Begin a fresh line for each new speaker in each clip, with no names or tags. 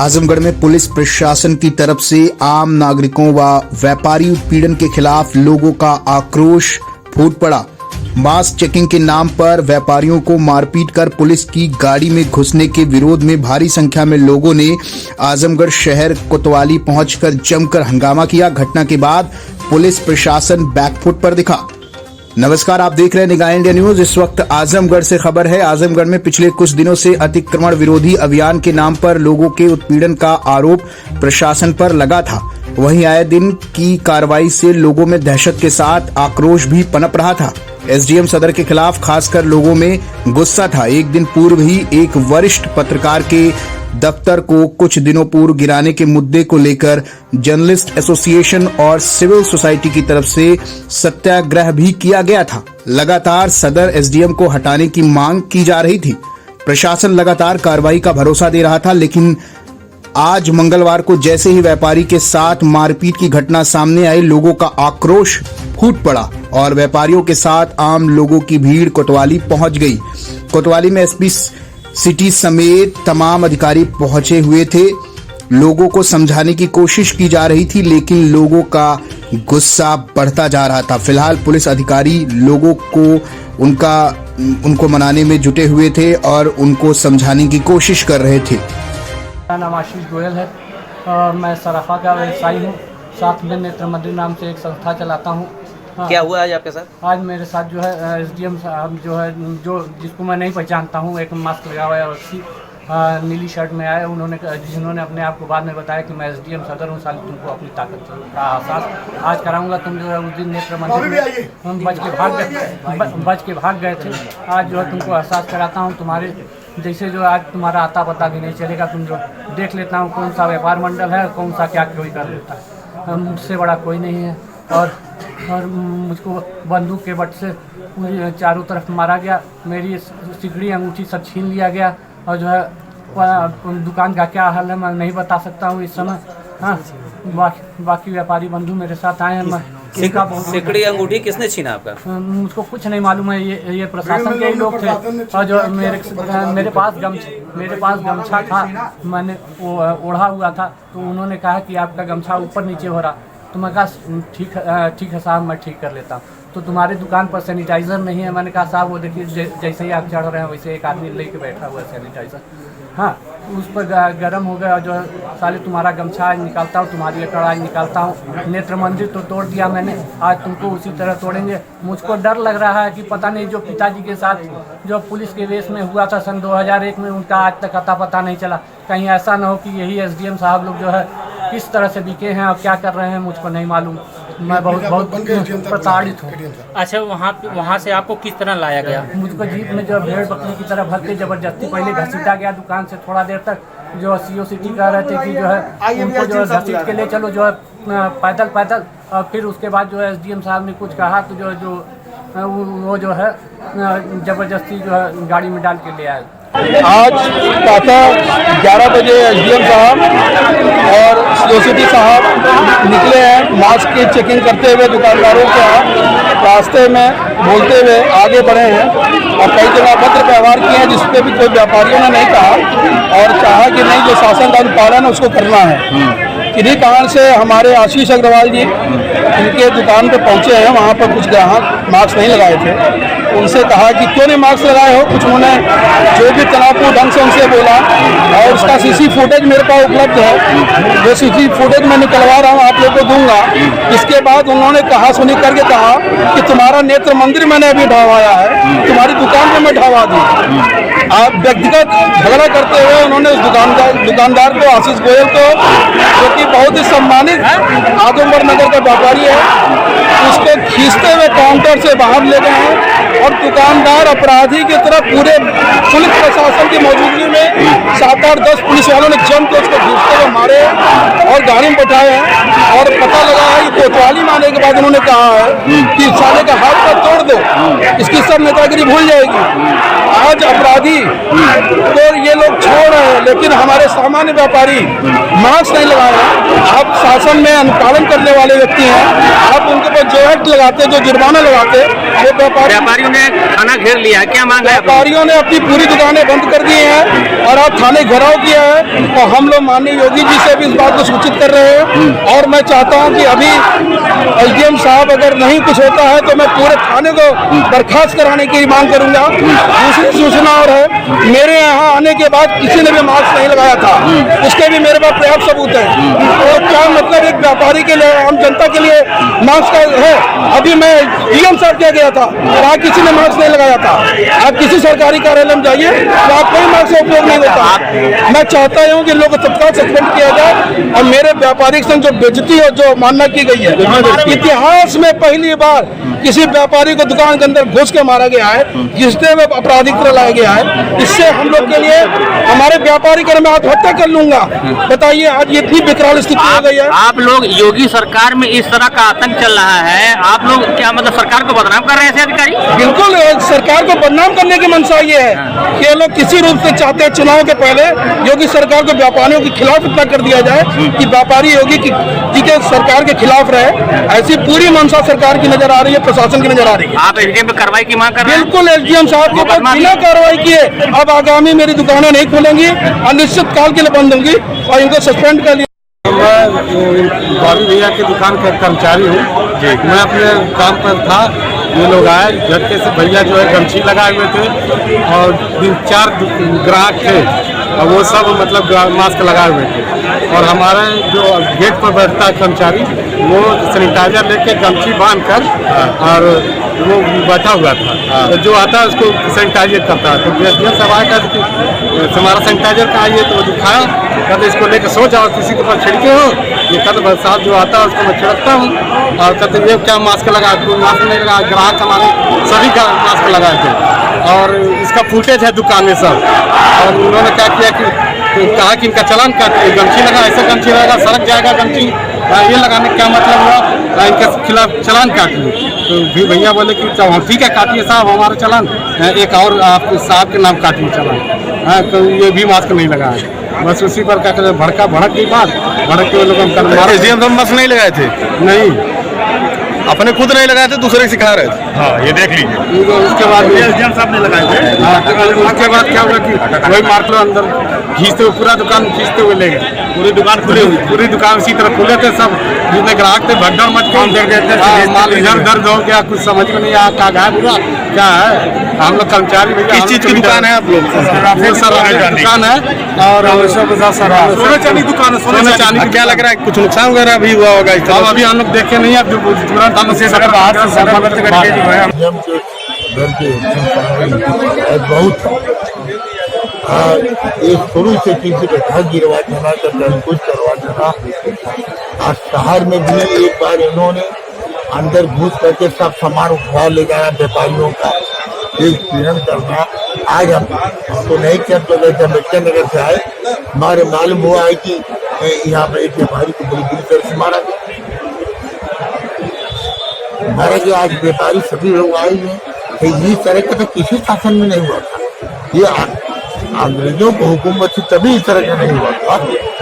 आजमगढ़ में पुलिस प्रशासन की तरफ से आम नागरिकों व व्यापारी उत्पीड़न के खिलाफ लोगों का आक्रोश फूट पड़ा। मास्क चेकिंग के नाम पर व्यापारियों को मारपीट कर पुलिस की गाड़ी में घुसने के विरोध में भारी संख्या में लोगों ने आजमगढ़ शहर कोतवाली पहुंचकर जमकर हंगामा किया। घटना के बाद पुलिस प्रशासन बैकफुट पर दिखा। नमस्कार, आप देख रहे हैं निगाह इंडिया न्यूज। इस वक्त आजमगढ़ से खबर है। आजमगढ़ में पिछले कुछ दिनों से अतिक्रमण विरोधी अभियान के नाम पर लोगों के उत्पीड़न का आरोप प्रशासन पर लगा था। वहीं आए दिन की कार्रवाई से लोगों में दहशत के साथ आक्रोश भी पनप रहा था। एसडीएम सदर के खिलाफ खासकर लोगों में गुस्सा था। एक दिन पूर्व ही एक वरिष्ठ पत्रकार के दफ्तर को कुछ दिनों पूर्व गिराने के मुद्दे को लेकर जर्नलिस्ट एसोसिएशन और सिविल सोसाइटी की तरफ से सत्याग्रह भी किया गया था। लगातार सदर एसडीएम को हटाने की मांग की जा रही थी। प्रशासन लगातार कार्रवाई का भरोसा दे रहा था, लेकिन आज मंगलवार को जैसे ही व्यापारी के साथ मारपीट की घटना सामने आई, लोगों का आक्रोश फूट पड़ा और व्यापारियों के साथ आम लोगों की भीड़ कोतवाली पहुंच गई। कोतवाली में एसपी सिटी समेत तमाम अधिकारी पहुंचे हुए थे। लोगों को समझाने की कोशिश की जा रही थी, लेकिन लोगों का गुस्सा बढ़ता जा रहा था। फिलहाल पुलिस अधिकारी लोगों को उनको मनाने में जुटे हुए थे और उनको समझाने की कोशिश कर रहे थे।
मेरा नाम आशीष गोयल है और मैं सराफा का व्यवसायी हूँ। साथ में नेत्र मंदिर नाम से एक संस्था चलाता हूँ।
क्या हुआ आज आपके साथ?
आज मेरे साथ जो है एसडीएम साहब जो है, जो जिसको मैं नहीं पहचानता हूँ, एक मास्क लगा हुआ है और नीली शर्ट में आए, जिन्होंने अपने आप को बाद में बताया कि मैं एसडीएम सदर हूँ, साल तुमको अपनी ताकत का एहसास आज कराऊंगा। तुम जो है उस दिन नेत्र मंदिर में हम बच के भाग गए थे। आज जो है तुमको एहसास कराता हूँ। तुम्हारे जैसे जो आज तुम्हारा आता पता भी नहीं चलेगा। तुम जो देख लेता हूँ कौन सा व्यापार मंडल है, कौन सा क्या कोई कर लेता है। मुझसे बड़ा कोई नहीं है और मुझको बंदूक के बट से पूरी चारों तरफ मारा गया। मेरी सिकड़ी अंगूठी सब छीन लिया गया और जो है दुकान का क्या हाल है मैं नहीं बता सकता हूँ इस समय। हाँ, बाकी व्यापारी बंधु मेरे साथ आए हैं।
सिकड़ी अंगूठी किसने छीना आपका?
मुझको कुछ नहीं मालूम है। ये प्रशासन के ही लोग थे और जो मेरे पास गमछा था, मैंने ओढ़ा हुआ था, तो उन्होंने कहा कि आपका गमछा ऊपर नीचे हो रहा। तो मैं कहा ठीक है साहब, मैं ठीक कर लेता हूँ। तो तुम्हारी दुकान पर सैनिटाइज़र नहीं है। मैंने कहा साहब वो देखिए जैसे ही आप चढ़ रहे हैं वैसे एक आदमी लेके बैठा हुआ है सैनिटाइज़र। हाँ, उस पर गर्म हो गया। जो है साले तुम्हारा गमछा आज निकालता हूँ, तुम्हारी अकड़ आज निकालता हूँ। नेत्र मंदिर तो तोड़ दिया मैंने, आज तुमको उसी तरह तोड़ेंगे। मुझको डर लग रहा है कि पता नहीं जो पिताजी के साथ जो पुलिस के वेश में हुआ था सन 2001 में, उनका आज तक अता पता नहीं चला। कहीं ऐसा ना हो कि यही एसडीएम साहब लोग जो है किस तरह से बिके हैं और क्या कर रहे हैं मुझको नहीं मालूम। मैं बहुत प्रताड़ित हूँ।
अच्छा, वहाँ से आपको किस तरह लाया गया?
मुझको जीप में जो भेड़ बकरी की तरह भर के जबरदस्ती पहले घसीटा गया दुकान से। थोड़ा देर तक जो सीओ सिटी कह रहे थे कि जो है उनको जो है घसीट के ले चलो, जो है पैदल। और फिर उसके बाद जो है एसडीएम साहब ने कुछ कहा तो वो जो है जबरदस्ती जो है गाड़ी में डाल के ले आए।
आज प्रातः 11 बजे एसडीएम साहब और सीओसिटी साहब निकले हैं मास्क की चेकिंग करते हुए दुकानदारों के रास्ते में बोलते हुए आगे बढ़े हैं और कई जगह अभद्र व्यवहार किए हैं, जिसपे भी कोई व्यापारियों ने नहीं कहा और चाहा कि नहीं जो शासन का अनुपालन है उसको करना है। किन्हीं कारण से हमारे आशीष अग्रवाल जी इनके दुकान पे पहुंचे हैं। वहाँ पर कुछ ग्राहक मास्क नहीं लगाए थे। उनसे कहा कि क्यों नहीं मास्क लगाए हो। कुछ उन्होंने जो भी तनावपूर्ण ढंग से उनसे बोला और उसका सीसी फुटेज मेरे पास उपलब्ध है। जो सीसी फुटेज मैं निकलवा रहा हूँ आप लोग को दूंगा। इसके बाद उन्होंने कहा सुनी करके कहा कि तुम्हारा नेत्र मंदिर मैंने अभी ढहवाया है, तुम्हारी दुकान पर मैं ढहवा दूँ। आप व्यक्तिगत झगड़ा करते हुए उन्होंने उस दुकानदार को, आशीष गोयल को, जो कि बहुत ही सम्मानित आजमगढ़ नगर का व्यापारी है, उसको खींचते हुए काउंटर से बाहर ले गए हैं और दुकानदार अपराधी की तरह पूरे पुलिस प्रशासन की मौजूदगी में 7-8-10 पुलिस वालों ने जम के उसको खींचते हुए मारे और गाड़ी में बैठाए हैं। और पता लगा है कि कोतवाली मारने के बाद उन्होंने कहा है कि साले का हाथ पर तोड़ दो, इसकी सब नेतागिरी भूल जाएगी। आज अपराधी तो ये लोग छोड़ रहे हैं, लेकिन हमारे सामान्य व्यापारी मास्क नहीं लगाए हैं। आप शासन में अनुपालन करने वाले व्यक्ति हैं, आप उनके ऊपर जो एक्ट लगाते, जो जुर्माना लगाते, वो
व्यापारियों ने थाना घेर लिया है, क्या मांग है?
व्यापारियों ने अपनी पूरी दुकानें बंद कर दी हैं और अब थाने घेराव किया है। और हम लोग माननीय योगी जी से भी इस बात को सूचित कर रहे हैं और मैं चाहता हूं कि अभी एसडीएम साहब अगर नहीं कुछ होता है तो मैं पूरे थाने को बर्खास्त कराने की मांग करूंगा। दूसरी सूचना और है, मेरे यहाँ आने के बाद किसी ने भी मास्क नहीं लगाया था, उसके भी मेरे पास पर्याप्त सबूत है। और क्या मतलब एक व्यापारी के लिए, आम जनता के लिए मास्क है? अभी मैं डीएम साहब के गया था, वहाँ किसी ने मास्क नहीं लगाया था। आप किसी सरकारी कार्यालय में जाइए, वहाँ कोई मास्क का उपयोग नहीं होता। मैं चाहता हूँ कि लोग तत्काल सस्पेंड किया जाए और मेरे व्यापारिक संघ जो बेइज्जती और जो मानना की गई है, इतिहास में पहली बार किसी व्यापारी को दुकान के अंदर घुस के मारा गया है, जिसने में आपराधिक लाया गया है। इससे हम लोग के लिए, हमारे व्यापारी कर मैं आत्महत्या कर लूंगा। बताइए, आज इतनी विकराल स्थिति हो गई है।
आप लोग योगी सरकार में इस तरह का आतंक चल रहा है, आप लोग क्या मतलब सरकार को बदनाम कर रहे हैं ऐसे अधिकारी?
बिल्कुल, सरकार को बदनाम करने की मंशा ये है कि ये लोग किसी रूप से चाहते हैं चुनाव के पहले योगी सरकार को व्यापारियों के खिलाफ इतना कर दिया जाए कि व्यापारी योगी जी के सरकार के खिलाफ रहे। ऐसी पूरी मंशा सरकार की नजर आ रही है, प्रशासन की नजर आ रही है।
आप एसडीएम पे कार्रवाई की मांग कर रहे हैं?
बिल्कुल, एसडीएम साहब के ऊपर बिना कार्रवाई किए अब आगामी मेरी दुकानें नहीं खुलेंगी, अनिश्चित काल के लिए बंद होंगी और इनको सस्पेंड कर लिया।
मैं बाबी भैया की दुकान का कर्मचारी हूँ। मैं अपने काम पर था, ये लोग आए झटके से, भैया जो है गमछी लगाए हुए थे और 3-4 ग्राहक थे और वो सब मतलब मास्क लगाए हुए थे। और हमारे जो गेट पर बैठता है कर्मचारी, वो सैनिटाइजर लेके गमछी बांध कर और वो बैठा हुआ था। तो जो आता है उसको सैनिटाइजर करता है। तो एसडीएम साहब आया कि हमारा सैनिटाइजर कहाँ है, तो दिखाया, कहते इसको लेकर सो जाओ, किसी के ऊपर छिड़के हो। ये कहते साहब जो आता है उसको मैं छिड़कता हूँ। और कहते ये क्या मास्क लगा, कोई मास्क नहीं लगा। ग्राहक हमारे सभी का मास्क लगाए थे और इसका फुटेज है दुकान में सब। और उन्होंने क्या किया कि कहा कि इनका चालान काटिए, गमछी लगा, ऐसा गमछी लगा, सड़क जाएगा गमछी, ये लगाने का क्या मतलब हुआ, इनके खिलाफ चालान काटिए। तो भी भैया बोले कि ठीक है काटिए साहब हमारा चालान, एक और आप साहब के नाम काटिए चालान। तो ये भी मास्क नहीं लगा है। बस उसी पर क्या कहते भड़क की बात, भड़क के लोग
एसडीएम साहब मास्क नहीं लगाए थे?
नहीं,
अपने खुद नहीं लगाए थे, दूसरे सिखा रहे थे। हाँ, ये देख लीजिए।
उसके बाद
एसडीएम साहब ने लगाए थे।
हाँ, तो उसके बाद क्या हुआ कि वही मार लो अंदर खींचते हुए, पूरा दुकान खींचते हुए ले गए।
पूरी दुकान खुली हुई?
पूरी दुकान इसी तरह खुले थे, सब जितने ग्राहक थे भगदड़ मच के माल इधर उधर हो गया, कुछ समझ में नहीं आया क्या गायब हुआ क्या है। हम लोग कर्मचारी भैया,
किस चीज की दुकान है आप लोग?
दुकान है और
सोना चांदी दुकान है। सोना चांदी क्या लग रहा है, कुछ नुकसान वगैरह भी हुआ होगा?
अब अभी हम लोग देखे नहीं है, तुरंत हम से बाहर से
बहुत एक शुरू से किसी का घर गिरवा देना, कभी कुछ करवा देना। आज शहर में भी एक बार इन्होंने अंदर घुस करके सब सामान उठवा ले गया व्यापारियों का, एक पीड़न करना। आज हम तो नहीं किया, तो अम्बेडकर नगर से आए, हमारे मालूम हुआ है कि यहाँ पर एक व्यापारी को बड़ी बुरी तरह से मारा गया। आज व्यापारी सभी लोग आए हैं। इस तरह का तो किसी शासन में नहीं हुआ था। ये अंग्रेजों को हुकूमत से तभी इस तरह का नहीं हुआ था।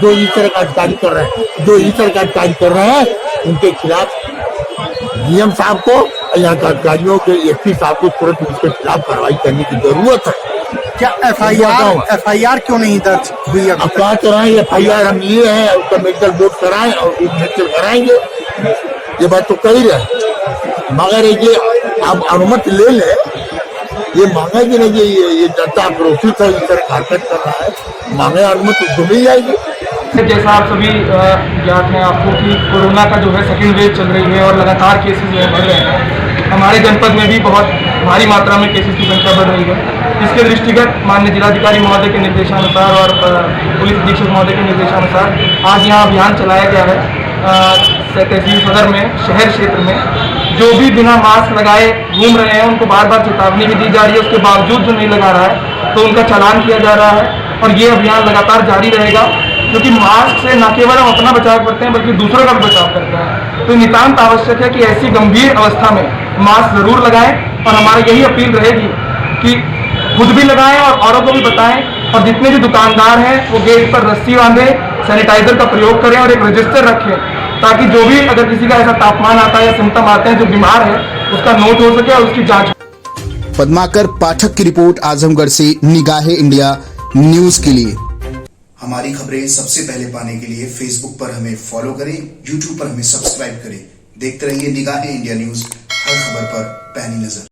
जो इस तरह का कार्य कर रहे हैं, उनके खिलाफ डीएम साहब को, यहाँ के अधिकारियों के एसपी साहब को तुरंत उसके खिलाफ कार्रवाई करने की जरूरत है।
क्या एफआईआर क्यों नहीं दर्ज हुई?
अब क्या कराएं, एफआईआर हम लिए हैं, उसका मेडिकल बोर्ड कराएं और मेडिकल कराएंगे, ये बात तो कही रहे। मगर ये अब अनुमति ले ले, ये मांगा कि नहीं, ये जनता आक्रोशित है, इस तरह हरकत कर रहा है, मांगे अनुमति तो मिल जाएगी।
जैसा आप सभी ज्ञात हैं आपको कि कोरोना का जो है सेकेंड वेव चल रही है और लगातार केसेस जो है बढ़ रहे हैं। हमारे जनपद में भी बहुत भारी मात्रा में केसेस की संख्या बढ़ रही है। इसके दृष्टिगत माननीय जिलाधिकारी महोदय के निर्देशानुसार और पुलिस अधीक्षक महोदय के निर्देशानुसार आज यहाँ अभियान चलाया गया है। तहसील सदर में, शहर क्षेत्र में जो भी बिना मास्क लगाए घूम रहे हैं उनको बार बार चेतावनी भी दी जा रही है। उसके बावजूद जो नहीं लगा रहा है तो उनका चालान किया जा रहा है और ये अभियान लगातार जारी रहेगा, क्योंकि मास्क से न केवल हम अपना बचाव करते हैं बल्कि दूसरों का भी बचाव करते हैं। तो नितांत आवश्यक है कि ऐसी गंभीर अवस्था में मास्क जरूर लगाएं और हमारी यही अपील रहेगी कि खुद भी लगाएं और औरों को भी बताएं। और जितने भी दुकानदार हैं वो गेट पर रस्सी बांधे,
सैनिटाइजर का प्रयोग करें और एक रजिस्टर रखें, ताकि जो भी अगर किसी का ऐसा तापमान आता है या सिम्टम आते हैं जो बीमार है उसका नोट हो सके और उसकी जांच।
पद्माकर पाठक की रिपोर्ट आजमगढ़ से निगाहे इंडिया न्यूज के लिए। हमारी खबरें सबसे पहले पाने के लिए फेसबुक पर हमें फॉलो करें, यूट्यूब पर हमें सब्सक्राइब करें। देखते रहिए निगाहे इंडिया न्यूज, हर खबर पर पैनी नजर।